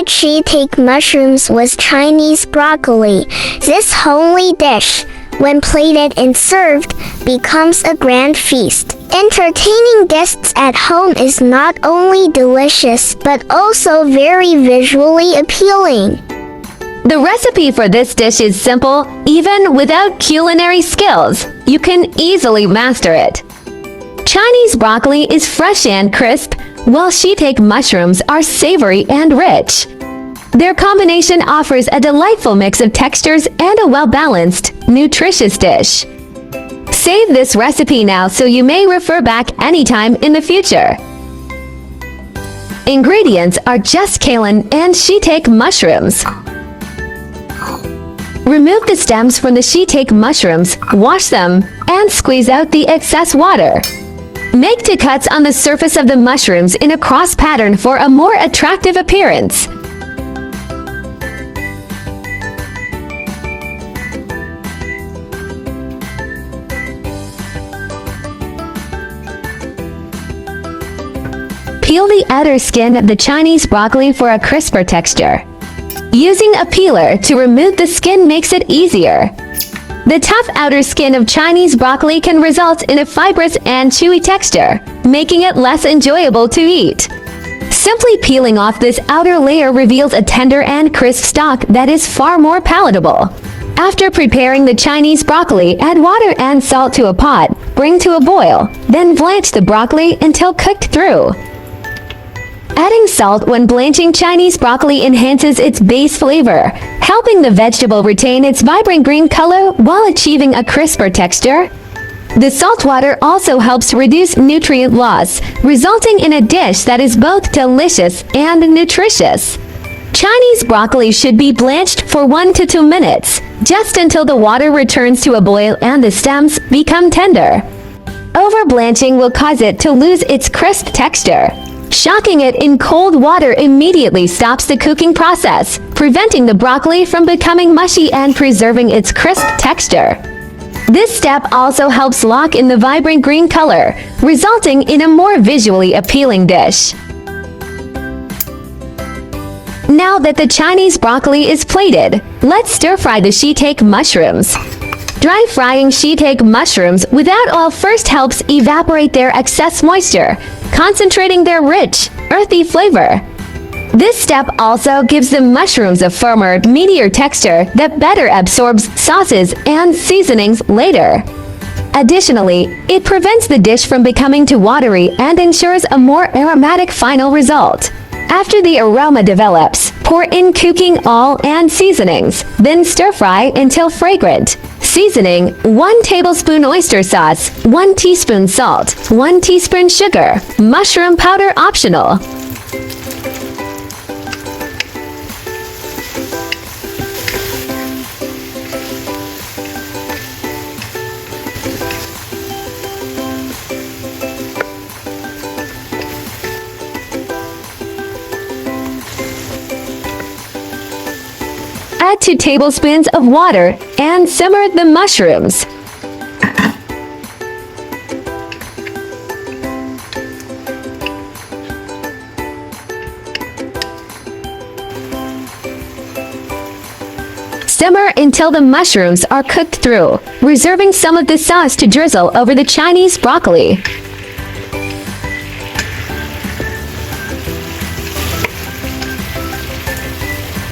stir-fried shiitake mushrooms with Chinese broccoli. This homely dish, when plated and served, becomes a grand feast. Entertaining guests at home is not only delicious but also very visually appealing. The recipe for this dish is simple, even without culinary skills. You can easily master it. Chinese broccoli is fresh and crisp, while shiitake mushrooms are savory and rich. Their combination offers a delightful mix of textures and a well-balanced, nutritious dish. Save this recipe now so you may refer back anytime in the future. Ingredients are just kale and shiitake mushrooms. Remove the stems from the shiitake mushrooms, wash them, and squeeze out the excess water. Make two cuts on the surface of the mushrooms in a cross pattern for a more attractive appearance. Peel the outer skin of the Chinese broccoli for a crisper texture. Using a peeler to remove the skin makes it easier. The tough outer skin of Chinese broccoli can result in a fibrous and chewy texture, making it less enjoyable to eat. Simply peeling off this outer layer reveals a tender and crisp stalk that is far more palatable. After preparing the Chinese broccoli, add water and salt to a pot, bring to a boil, then blanch the broccoli until cooked through. Adding salt when blanching Chinese broccoli enhances its base flavor, helping the vegetable retain its vibrant green color while achieving a crisper texture. The salt water also helps reduce nutrient loss, resulting in a dish that is both delicious and nutritious. Chinese broccoli should be blanched for 1 to 2 minutes, just until the water returns to a boil and the stems become tender. Over-blanching will cause it to lose its crisp texture. Shocking it in cold water immediately stops the cooking process, preventing the broccoli from becoming mushy and preserving its crisp texture. This step also helps lock in the vibrant green color, resulting in a more visually appealing dish. Now that the Chinese broccoli is plated, let's stir-fry the shiitake mushrooms. Dry frying shiitake mushrooms without oil first helps evaporate their excess moisture, concentrating their rich, earthy flavor. This step also gives the mushrooms a firmer, meatier texture that better absorbs sauces and seasonings later. Additionally, it prevents the dish from becoming too watery and ensures a more aromatic final result. After the aroma develops, pour in cooking oil and seasonings, then stir-fry until fragrant. Seasoning: 1 tablespoon oyster sauce, 1 teaspoon salt, 1 teaspoon sugar, mushroom powder optional. Add 2 tablespoons of water and simmer the mushrooms. Simmer until the mushrooms are cooked through, reserving some of the sauce to drizzle over the Chinese broccoli.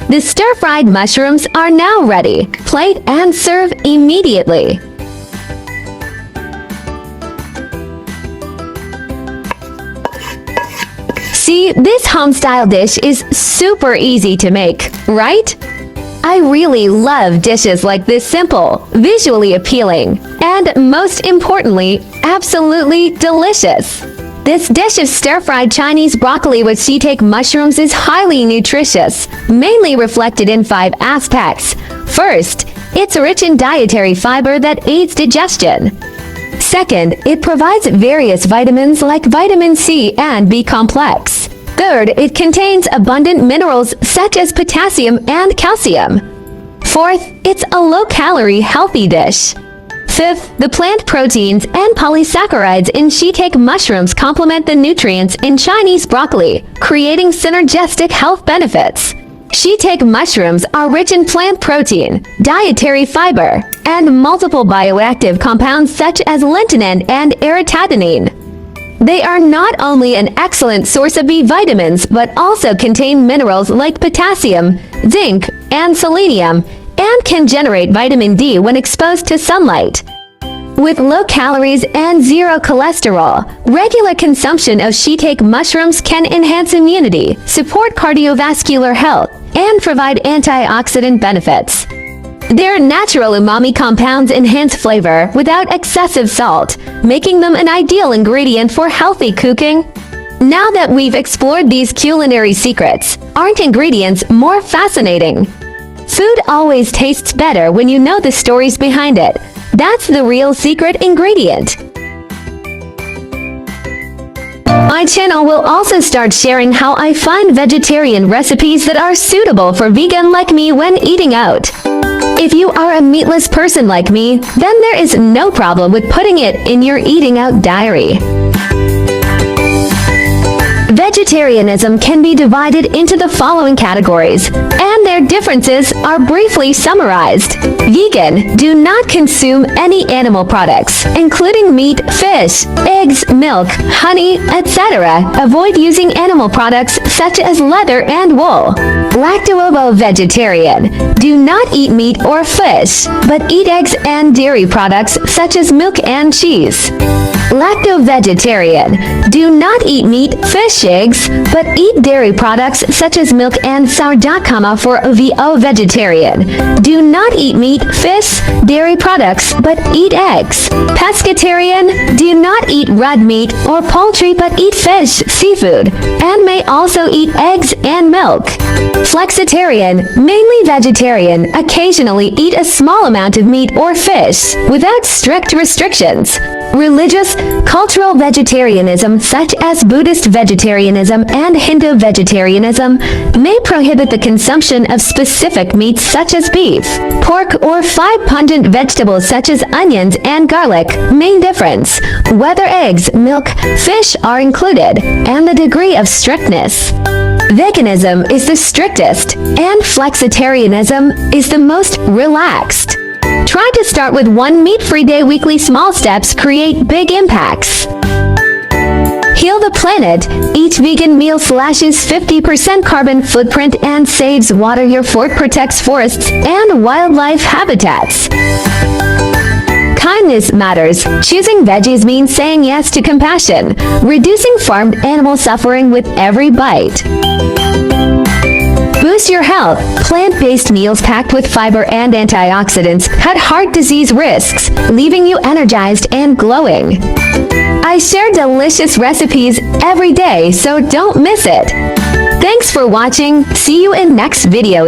The stir-fried mushrooms are now ready. Plate and serve immediately. See, this home-style dish is super easy to make, right? I really love dishes like this simple, visually appealing, and most importantly, absolutely delicious. This dish of stir-fried Chinese broccoli with shiitake mushrooms is highly nutritious, mainly reflected in 5 aspects. First, it's rich in dietary fiber that aids digestion. Second, it provides various vitamins like vitamin C and B complex. Third, it contains abundant minerals such as potassium and calcium. Fourth, it's a low-calorie, healthy dish. Fifth, the plant proteins and polysaccharides in shiitake mushrooms complement the nutrients in Chinese broccoli, creating synergistic health benefits. Shiitake mushrooms are rich in plant protein, dietary fiber, and multiple bioactive compounds such as lentinan and aritadenine. They are not only an excellent source of B vitamins, but also contain minerals like potassium, zinc, and selenium, and can generate vitamin D when exposed to sunlight. With low calories and zero cholesterol, regular consumption of shiitake mushrooms can enhance immunity, support cardiovascular health, and provide antioxidant benefits. Their natural umami compounds enhance flavor without excessive salt, making them an ideal ingredient for healthy cooking. Now that we've explored these culinary secrets, aren't ingredients more fascinating? Food always tastes better when you know the stories behind it. That's the real secret ingredient. My channel will also start sharing how I find vegetarian recipes that are suitable for vegan like me when eating out. If you are a meatless person like me, then there is no problem with putting it in your eating out diary. Vegetarianism can be divided into the following categories, and their differences are briefly summarized. Vegan, do not consume any animal products, including meat, fish, eggs, milk, honey, etc. Avoid using animal products such as leather and wool. Lacto-ovo-vegetarian, do not eat meat or fish, but eat eggs and dairy products such as milk and cheese. Lacto-vegetarian, do not eat meat, fish, eggs, but eat dairy products such as milk and sourdough. For VO-vegetarian, do not eat meat, fish, dairy products, but eat eggs. Pescatarian, do not eat red meat or poultry but eat fish, seafood, and may also eat eggs and milk. Flexitarian, mainly vegetarian, occasionally eat a small amount of meat or fish, without strict restrictions. Religious, cultural vegetarianism such as Buddhist vegetarianism and Hindu vegetarianism may prohibit the consumption of specific meats such as beef, pork, or 5 pungent vegetables such as onions and garlic. Main difference: whether eggs, milk, fish are included, and the degree of strictness. Veganism is the strictest, and flexitarianism is the most relaxed. Try to start with 1 meat-free day. Weekly small steps create big impacts. Heal the planet. Each vegan meal slashes 50% carbon footprint and saves water. Your fork protects forests and wildlife habitats. Kindness matters. Choosing veggies means saying yes to compassion, reducing farmed animal suffering with every bite. Boost your health. Plant-based meals packed with fiber and antioxidants cut heart disease risks, leaving you energized and glowing. I share delicious recipes every day, so don't miss it. Thanks for watching. See you in next video.